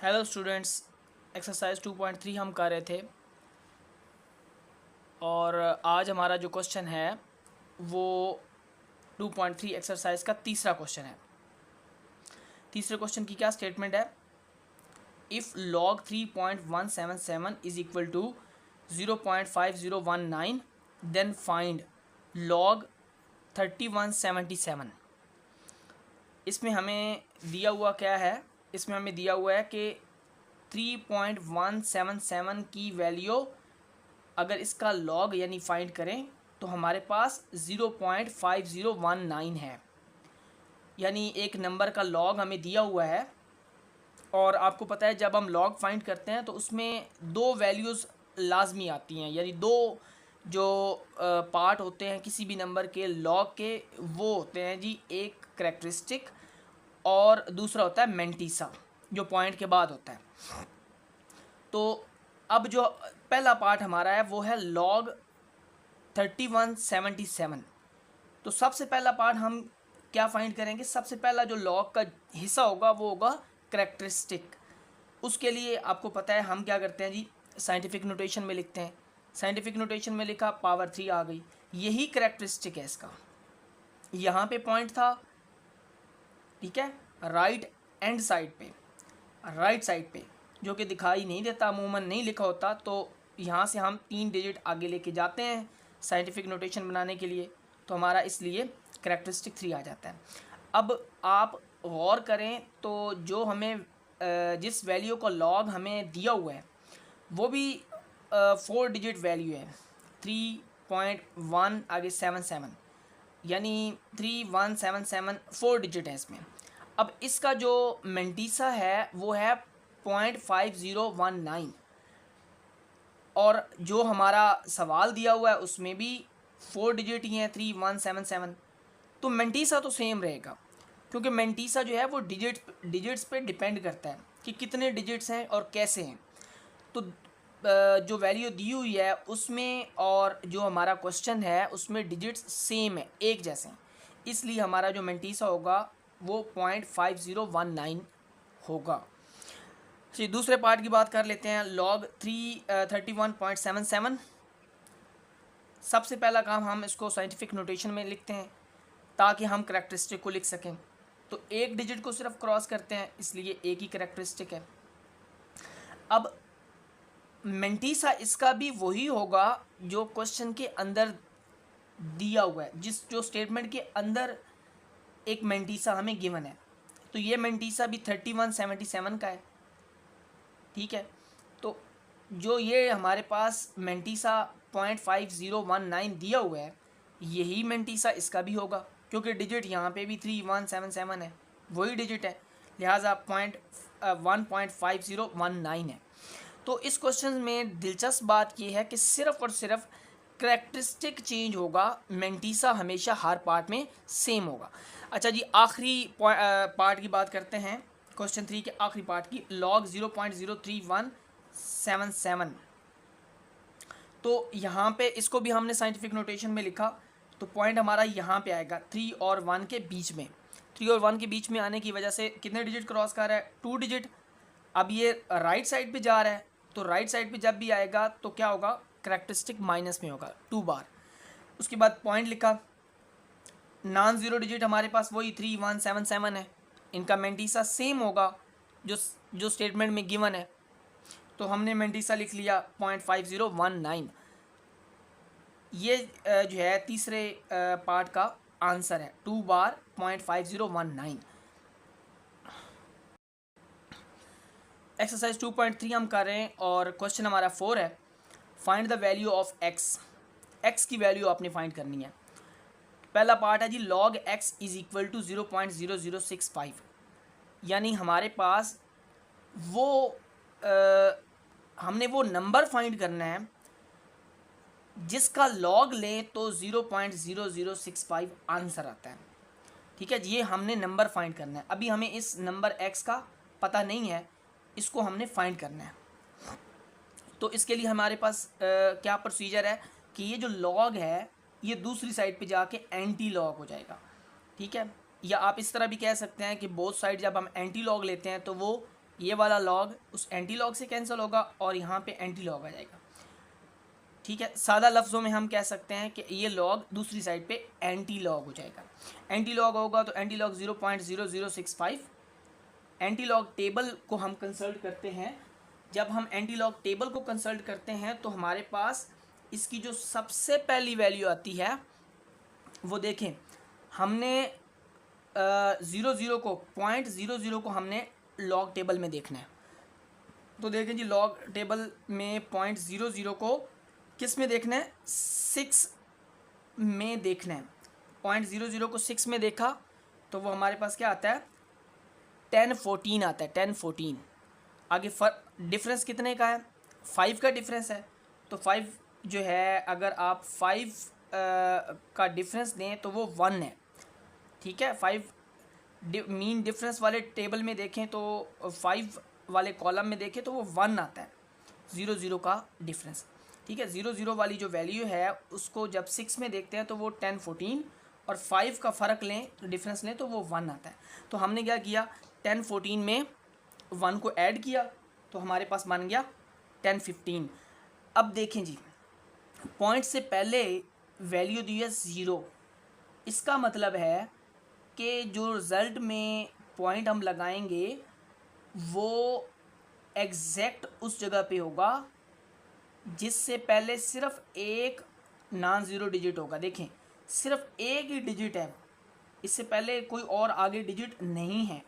Hello students, exercise 2.3 हम कर रहे थे और आज हमारा जो क्वेश्चन है वो 2.3 एक्सरसाइज का तीसरा क्वेश्चन है। तीसरे क्वेश्चन की क्या स्टेटमेंट है? If log 3.177 is equal to 0.5019 then find log 3177। इसमें हमें दिया हुआ क्या है? इसमें हमें दिया हुआ है कि 3.177 की वैल्यू अगर इसका लॉग यानी फाइंड करें तो हमारे पास 0.5019 है। यानी एक नंबर का लॉग हमें दिया हुआ है और आपको पता है जब हम लॉग फाइंड करते हैं तो उसमें दो वैल्यूज़ लाजमी आती हैं, यानी दो जो पार्ट होते हैं किसी भी नंबर के लॉग के वो होते हैं जी, एक करैक्टरिस्टिक और दूसरा होता है मेंटीसा जो पॉइंट के बाद होता है। तो अब जो पहला पार्ट हमारा है वो है log 3177। तो सबसे पहला पार्ट हम क्या फाइंड करेंगे? सबसे पहला जो log का हिस्सा होगा वो होगा करैक्टरिस्टिक। उसके लिए आपको पता है हम क्या करते हैं जी, साइंटिफिक नोटेशन में लिखते हैं। साइंटिफिक नोटेशन में लिखा पावर 3 आ गई, यही करैक्टरिस्टिक है इसका। यहाँ पे पॉइंट था, ठीक है, राइट एंड साइड पे, राइट साइड पे जो कि दिखाई नहीं देता, अमूमन नहीं लिखा होता, तो यहाँ से हम 3 डिजिट आगे लेके जाते हैं साइंटिफिक नोटेशन बनाने के लिए, तो हमारा इसलिए करैक्टरिस्टिक 3 आ जाता है। अब आप गौर करें तो जो हमें जिस वैल्यू का लॉग हमें दिया हुआ है वो भी 4 डिजिट वैल्यू है, 3.1 आगे 77, यानी 3177 4 डिजिट है इसमें। अब इसका जो मेंटीसा है वो है 0.5019 और जो हमारा सवाल दिया हुआ है उसमें भी 4 डिजिट ही हैं, 3177। तो मेंटीसा तो सेम रहेगा क्योंकि मेंटीसा जो है वो डिजिट्स पे डिपेंड करता है कि कितने डिजिट्स हैं और कैसे हैं। तो जो वैल्यू दी हुई है उसमें और जो हमारा क्वेश्चन है उसमें डिजिट्स सेम है, एक जैसे हैं, इसलिए हमारा जो मेंटीसा होगा वो 0.5019 होगा। चलिए दूसरे पार्ट की बात कर लेते हैं। log 31.77। सबसे पहला काम हम इसको साइंटिफिक नोटेशन में लिखते हैं ताकि हम करैक्टरिस्टिक को लिख सकें। तो एक डिजिट को सिर्फ क्रॉस करते हैं, इसलिए एक ही करैक्टरिस्टिक है। अब मेंटीसा इसका भी वही होगा जो क्वेश्चन के अंदर दिया हुआ है, जो स्टेटमेंट के अंदर एक मेंटीसा हमें गिवन है। तो ये मेंटीसा भी 3177 का है, ठीक है। तो जो ये हमारे पास मेंटीसा 0.5019 दिया हुआ है यही मेंटीसा इसका भी होगा क्योंकि डिजिट यहाँ पे भी 3177 है, वही डिजिट है, लिहाजा 1.5019 है। तो इस क्वेश्चन में दिलचस्प बात यह है कि सिर्फ और सिर्फ करैक्टरिस्टिक चेंज होगा, मेंटीसा हमेशा हर पार्ट में सेम होगा। अच्छा जी, आखिरी पार्ट की बात करते हैं, क्वेश्चन 3 के आखिरी पार्ट की, log 0.03177। तो यहाँ पे इसको भी हमने साइंटिफिक नोटेशन में लिखा, तो पॉइंट हमारा यहाँ पे आएगा 3 और 1 के बीच में। 3 और 1 के बीच में आने की वजह से कितने डिजिट क्रॉस कर रहा है? 2 डिजिट। अब ये राइट साइड पे जा रहा है तो राइट साइड पे जब भी आएगा तो क्या होगा? करैक्टरिस्टिक माइनस में होगा 2 बार। उसके बाद पॉइंट लिखा, नॉन ज़ीरो डिजिट हमारे पास वही 3177 है, इनका मेंटीसा सेम होगा जो स्टेटमेंट में गिवन है, तो हमने मेंटीसा लिख लिया 0.5019। ये जो है तीसरे पार्ट का आंसर है, 2 बार 0.5019। एक्सरसाइज 2.3 हम कर रहे हैं और क्वेश्चन हमारा 4 है, find the value of X. X की वैल्यू आपने फाइंड करनी है। पहला पार्ट है जी, log x is equal to 0.0065, यानी हमारे पास वो हमने वो नंबर फाइंड करना है जिसका लॉग लें तो 0.0065 आंसर आता है, ठीक है। ये हमने नंबर फाइंड करना है। अभी हमें इस नंबर x का पता नहीं है, इसको हमने फाइंड करना है। तो इसके लिए हमारे पास क्या प्रोसीजर है कि ये जो लॉग है ये दूसरी साइड पे जाके एंटी लॉग हो जाएगा, ठीक है। या आप इस तरह भी कह सकते हैं कि बोथ साइड जब हम एंटी लॉग लेते हैं तो वो ये वाला लॉग उस एंटी लॉग से कैंसिल होगा और यहाँ पे एंटी लॉग आ जाएगा। ठीक है, सादा लफ्ज़ों में हम कह सकते हैं कि ये लॉग दूसरी साइड पे एंटी लॉग हो जाएगा। एंटी लॉग होगा तो anti log 0.0065। Anti log table को हम कंसल्ट करते हैं। जब हम एंटी लॉग टेबल को कंसल्ट करते हैं तो हमारे पास इसकी जो सबसे पहली वैल्यू आती है वो देखें, हमने 00 को 0.00 को हमने लॉग टेबल में देखना है। तो देखें जी, लॉग टेबल में 0.00 को किस में देखना है, 6 में देखना है। 0.00 को 6 में देखा तो वो हमारे पास क्या आता है, 1014 आता है, 1014। आगे डिफरेंस कितने का है, 5 का डिफरेंस है। तो 5 जो है, अगर आप 5 का डिफरेंस दें तो वो 1 है। ठीक है, 5 मीन डिफरेंस वाले टेबल में देखें तो 5 वाले कॉलम में देखें तो वो 1 आता है, 00 का डिफरेंस। ठीक है, 00 वाली जो वैल्यू है उसको जब 6 में देखते हैं तो वो 1014 और 5 का फ़र्क लें, डिफरेंस लें तो वो 1 आता है। तो हमने क्या किया, 1014 में 1 को ऐड किया तो हमारे पास बन गया 1015। अब देखें जी, पॉइंट से पहले वैल्यू दी है 0। इसका मतलब है कि जो रिज़ल्ट में पॉइंट हम लगाएंगे वो एग्जैक्ट उस जगह पे होगा जिससे पहले सिर्फ एक नॉन ज़ीरो डिजिट होगा। देखें, सिर्फ एक ही डिजिट है, इससे पहले कोई और आगे डिजिट नहीं है,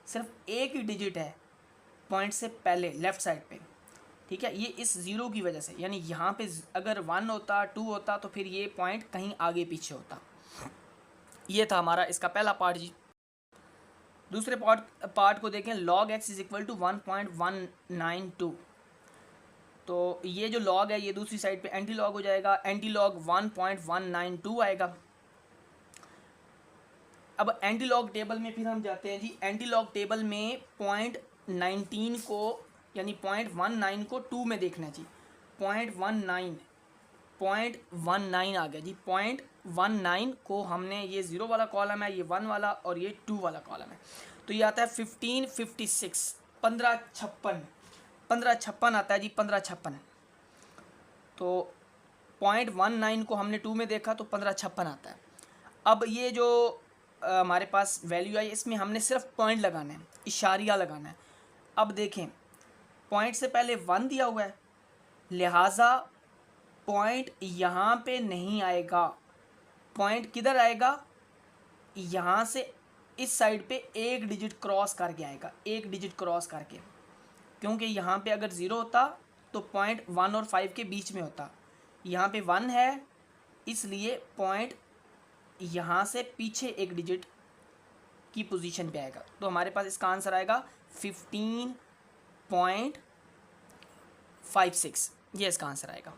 सिर्फ एक ही डिजिट है पॉइंट से पहले लेफ़्ट साइड पे। ठीक है, ये इस ज़ीरो की वजह से, यानी यहाँ पे अगर 1 होता 2 होता तो फिर ये पॉइंट कहीं आगे पीछे होता। ये था हमारा इसका पहला पार्ट जी। दूसरे पार्ट को देखें, log x is equal to 1.192। तो ये जो log है ये दूसरी साइड पे एंटी लॉग हो जाएगा, एंटी लॉग 1.192 आएगा। अब एंटी लॉग टेबल में फिर हम जाते हैं जी। एंटी लॉग टेबल में 0.19 को यानी 0.19 को 2 में देखना है जी। 0.19 आ गया जी। 0.19 को हमने, ये 0 वाला कॉलम है, ये 1 वाला और ये 2 वाला कॉलम है, तो ये आता है 1556, 1556 आता है जी, 1556। तो 0.19 को हमने 2 में देखा तो 1556 आता है। अब ये जो हमारे पास वैल्यू आई, इसमें हमने सिर्फ पॉइंट लगाना है, इशारिया लगाना है। अब देखें, पॉइंट से पहले 1 दिया हुआ है, लिहाजा पॉइंट यहाँ पे नहीं आएगा। पॉइंट किधर आएगा, यहाँ से इस साइड पे एक डिजिट क्रॉस करके आएगा, एक डिजिट क्रॉस करके, क्योंकि यहाँ पे अगर 0 होता तो पॉइंट 1 और 5 के बीच में होता। यहाँ पे 1 है, इसलिए पॉइंट यहाँ से पीछे एक डिजिट की पोजीशन पे आएगा। तो हमारे पास इसका आंसर आएगा 15.56, ये इसका आंसर आएगा।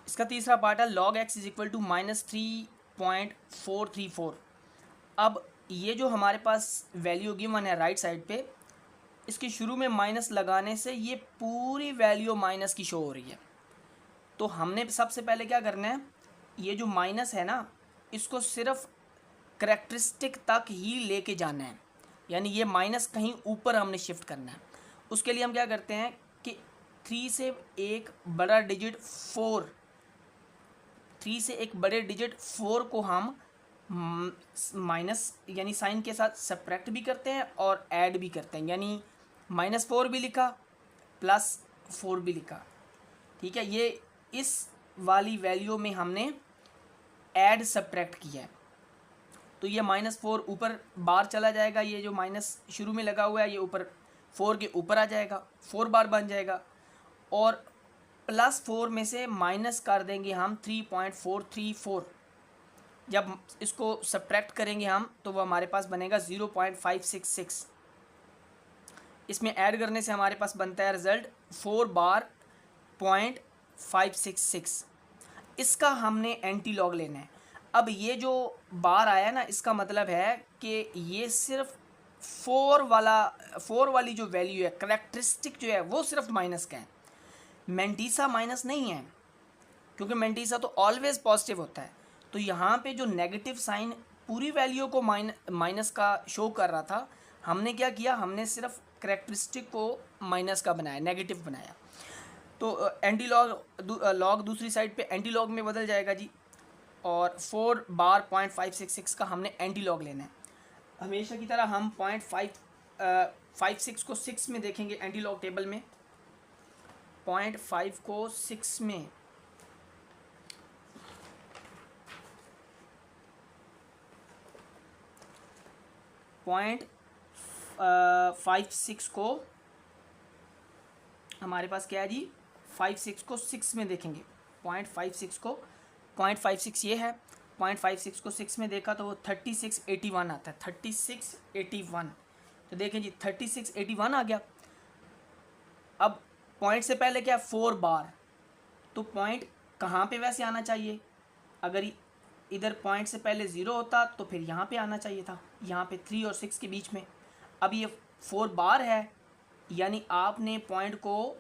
इसका तीसरा पार्ट है log x is equal to -3.434। अब ये जो हमारे पास वैल्यू गिवन है राइट साइड पे, इसके शुरू में माइनस लगाने से ये पूरी वैल्यू माइनस की शो हो रही है। तो हमने सबसे पहले क्या करना है, ये जो माइनस है ना, इसको सिर्फ करैक्टरिस्टिक तक ही लेके जाना है, यानी ये माइनस कहीं ऊपर हमने शिफ्ट करना है। उसके लिए हम क्या करते हैं कि 3 से एक बड़ा डिजिट 4, 3 से एक बड़े डिजिट 4 को हम माइनस यानी साइन के साथ सब्ट्रैक्ट भी करते हैं और ऐड भी करते हैं, यानी -4 भी लिखा +4 भी लिखा। ठीक है, ये इस वाली वैल्यू में हमने ऐड सब्ट्रैक्ट किया है, तो ये -4 ऊपर बार चला जाएगा, ये जो माइनस शुरू में लगा हुआ है ये ऊपर 4 के ऊपर आ जाएगा, 4 बार बन जाएगा, और +4 में से माइनस कर देंगे हम 3.434। जब इसको सब्ट्रैक्ट करेंगे हम तो वो हमारे पास बनेगा 0.566। इसमें ऐड करने से हमारे पास बनता है रिज़ल्ट 4 बार 0.566। इसका हमने एंटी लॉग लेना है। अब ये जो बार आया ना, इसका मतलब है कि ये सिर्फ 4 वाली जो वैल्यू है, करैक्टरिस्टिक जो है, वो सिर्फ माइनस का है, मेंटीसा माइनस नहीं है, क्योंकि मेंटीसा तो ऑलवेज पॉजिटिव होता है। तो यहाँ पे जो नेगेटिव साइन पूरी वैल्यू को माइनस का शो कर रहा था, हमने क्या किया, हमने सिर्फ करेक्टरिस्टिक को माइनस का बनाया, नेगेटिव बनाया। तो एंटी लॉग दूसरी साइड पे एंटी लॉग में बदल जाएगा जी, और 4 बार 0.566 का हमने एंटी लॉग लेना है। हमेशा की तरह हम 0.56 को 6 में देखेंगे एंटी लॉग टेबल में। 0.5 को 6 में 0.56 को हमारे पास क्या है जी, 56 को 6 में देखेंगे। 0.56 को 0.56 ये है, 0.56 को 6 में देखा तो वो 3681 आता है, 3681। तो देखें जी 3681 आ गया। अब पॉइंट से पहले क्या, 4 बार, तो पॉइंट कहाँ पे वैसे आना चाहिए, अगर इधर पॉइंट से पहले 0 होता तो फिर यहाँ पे आना चाहिए था, यहाँ पे 3 और 6 के बीच में। अब ये 4 बार है, यानी आपने पॉइंट को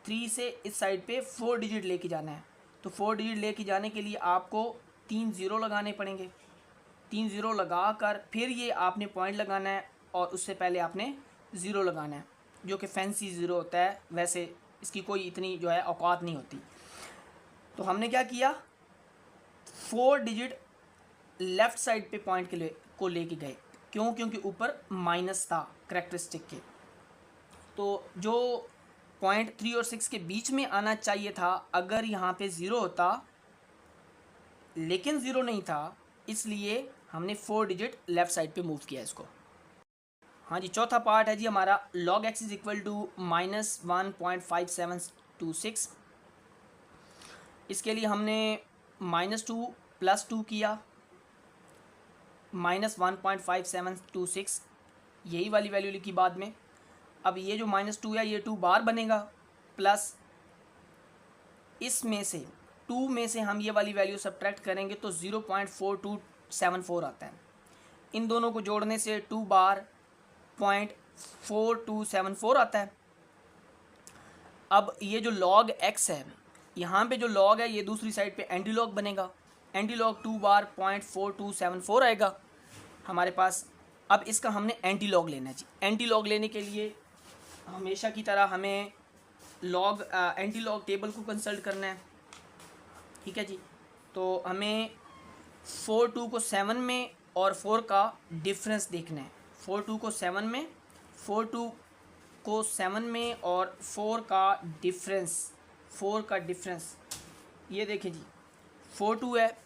3 से इस साइड पे 4 डिजिट लेके जाना है। तो 4 डिजिट लेके जाने के लिए आपको 3 ज़ीरो लगाने पड़ेंगे। 3 ज़ीरो लगा कर फिर ये आपने पॉइंट लगाना है, और उससे पहले आपने ज़ीरो लगाना है, जो कि फैंसी ज़ीरो होता है, वैसे इसकी कोई इतनी जो है औकात नहीं होती। तो हमने क्या किया, 4 डिजिट लेफ़्ट साइड पे पॉइंट के लिए को लेके गए। क्यों, क्योंकि ऊपर माइनस था करेक्टरिस्टिक के। तो जो पॉइंट 3 और 6 के बीच में आना चाहिए था, अगर यहाँ पे 0 होता, लेकिन 0 नहीं था, इसलिए हमने 4 डिजिट लेफ़्ट साइड पे मूव किया इसको। हाँ जी, चौथा पार्ट है जी हमारा, log x is equal to -1.5726। इसके लिए हमने -2 + 2 किया, -1.5726, यही वाली वैल्यू लिखी बाद में। अब ये जो -2 है ये 2 बार बनेगा, प्लस इसमें से 2 में से हम ये वाली वैल्यू सब्ट्रैक्ट करेंगे तो 0.4274 आता है। इन दोनों को जोड़ने से 2 बार 0.4274 आता है। अब ये जो log x है, यहाँ पे जो log है ये दूसरी साइड पे एंटी लॉग बनेगा। एंटी लॉग 2 बार 0.4274 आएगा हमारे पास। अब इसका हमने एंटी लॉग लेना है जी। एंटी लॉग लेने के लिए हमेशा की तरह हमें एंटी लॉग टेबल को कंसल्ट करना है, ठीक है जी। तो हमें 42 को 7 में और 4 का डिफरेंस देखना है। 42 को 7 में, 42 को 7 में और 4 का डिफरेंस, 4 का डिफरेंस ये देखें जी, 42 है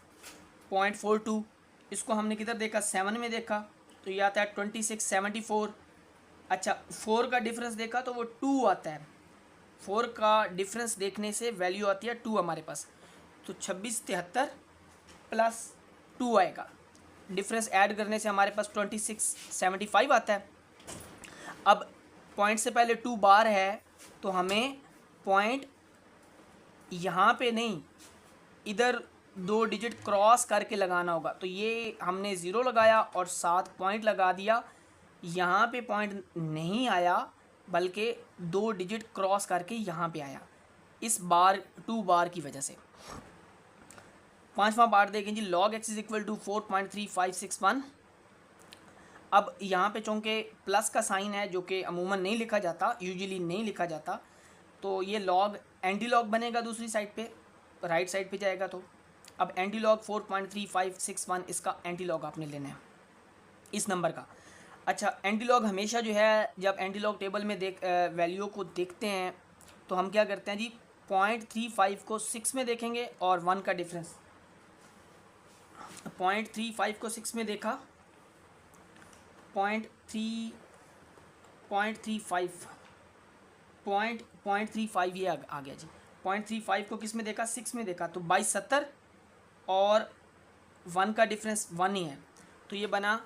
0.42, इसको हमने किधर देखा, 7 में देखा, तो ये आता है 2674। अच्छा, 4 का डिफरेंस देखा तो वो 2 आता है। 4 का डिफरेंस देखने से वैल्यू आती है 2 हमारे पास, तो 2673 + 2 आएगा। डिफरेंस ऐड करने से हमारे पास 2675 आता है। अब पॉइंट से पहले 2 बार है, तो हमें पॉइंट यहाँ पे नहीं, इधर 2 डिजिट क्रॉस करके लगाना होगा। तो ये हमने 0 लगाया और साथ पॉइंट लगा दिया। यहाँ पे पॉइंट नहीं आया, बल्कि 2 डिजिट क्रॉस करके यहाँ पे आया, इस बार 2 बार की वजह से। पांचवा पार्ट देखें जी, log x is equal to 4.3561। अब यहाँ पे चूँकि प्लस का साइन है, जो कि अमूमन नहीं लिखा जाता, यूजुअली नहीं लिखा जाता, तो ये log एंटी लॉग बनेगा दूसरी साइड पे, राइट साइड पे जाएगा। तो अब एंटी लॉग 4.3561, इसका एंटी लॉग आपने लेना है इस नंबर का। अच्छा, एंटी लॉग हमेशा जो है, जब एंटी लॉग टेबल में वैल्यू को देखते हैं तो हम क्या करते हैं जी, 0.35 को 6 में देखेंगे और 1 का डिफरेंस। 0.35 को 6 में देखा, 0.35 ये आ गया जी। 0.35 को किस में देखा, 6 में देखा, तो 2270 और 1 का डिफरेंस 1 ही है, तो ये बना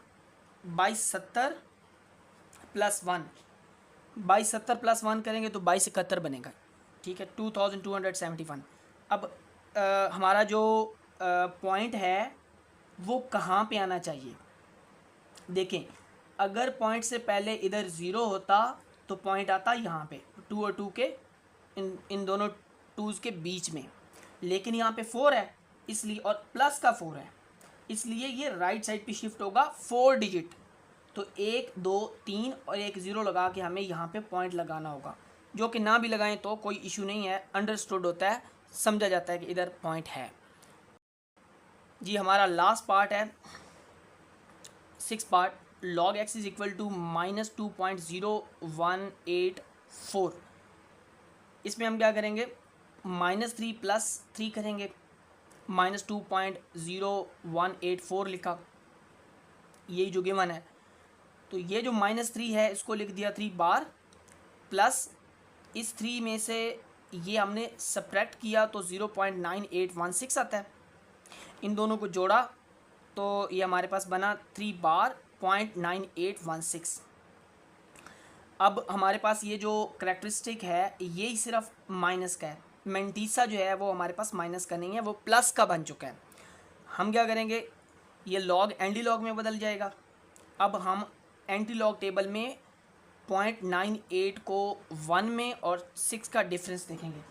2270 + 1। 2270 + 1 करेंगे तो 2271 बनेगा, ठीक है, 2271। अब हमारा जो पॉइंट है वो कहाँ पे आना चाहिए, देखें, अगर पॉइंट से पहले इधर 0 होता तो पॉइंट आता यहाँ पे 2 और 2 के इन दोनों 2s के बीच में, लेकिन यहाँ पे 4 है इसलिए, और प्लस का 4 है, इसलिए ये राइट साइड पे शिफ्ट होगा 4 डिजिट। तो 1 2 3 और एक ज़ीरो लगा के हमें यहाँ पे पॉइंट लगाना होगा, जो कि ना भी लगाएं तो कोई इशू नहीं है, अंडरस्टूड होता है, समझा जाता है कि इधर पॉइंट है जी। हमारा लास्ट पार्ट है 6 part, log x is equal to -2.0184। इसमें हम क्या करेंगे, -3 + 3 करेंगे, -2.0184 लिखा, यही जो गिवन है। तो ये जो -3 है इसको लिख दिया 3 बार, प्लस इस 3 में से ये हमने सब्ट्रैक्ट किया तो 0.9816 आता है। इन दोनों को जोड़ा तो ये हमारे पास बना 3 बार 0.9816। अब हमारे पास ये जो करैक्टरिस्टिक है ये सिर्फ माइनस का है, मेंटीसा जो है वो हमारे पास माइनस का नहीं है, वो प्लस का बन चुका है। हम क्या करेंगे, ये लॉग एंटी लॉग में बदल जाएगा। अब हम एंटी लॉग टेबल में 0.98 को 1 में और 6 का डिफरेंस देखेंगे।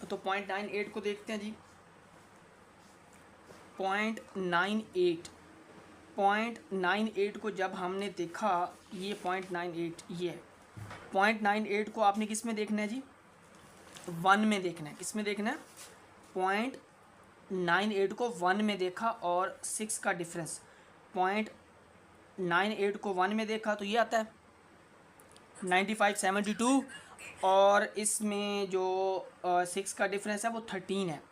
तो 0.98 को देखते हैं जी। 0.98 को जब हमने देखा, ये 0.98 ये है। 0.98 को आपने किस में देखना है जी, 1 में देखना है। किस में देखना है, 0.98 को 1 में देखा और 6 का डिफरेंस, 0.98 को 1 में देखा तो ये आता है 9572, और इसमें जो 6 का डिफरेंस है वो 13 है।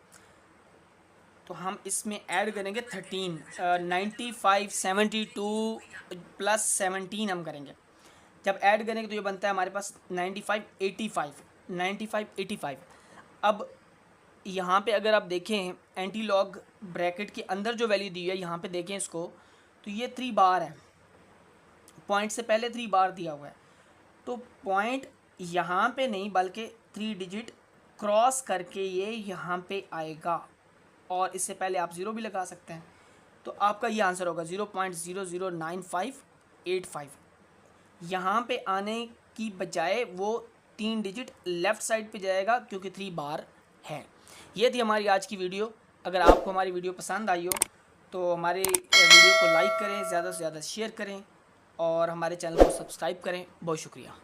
तो हम इसमें ऐड करेंगे 13, 9572 + 17 हम करेंगे। जब ऐड करेंगे तो ये बनता है हमारे पास 9585। अब यहाँ पे अगर आप देखें एंटी लॉग ब्रैकेट के अंदर जो वैल्यू दी है, यहाँ पे देखें इसको, तो ये 3 बार है, पॉइंट से पहले 3 बार दिया हुआ है। तो पॉइंट यहाँ पे नहीं बल्कि 3 डिजिट क्रॉस करके ये यहाँ पे आएगा, और इससे पहले आप 0 भी लगा सकते हैं। तो आपका ये आंसर होगा 0.009585। यहाँ पे आने की बजाय वो 3 डिजिट लेफ़्ट साइड पे जाएगा क्योंकि 3 बार है। ये थी हमारी आज की वीडियो। अगर आपको हमारी वीडियो पसंद आई हो तो हमारे वीडियो को लाइक करें, ज़्यादा से ज़्यादा शेयर करें और हमारे चैनल को सब्सक्राइब करें। बहुत शुक्रिया।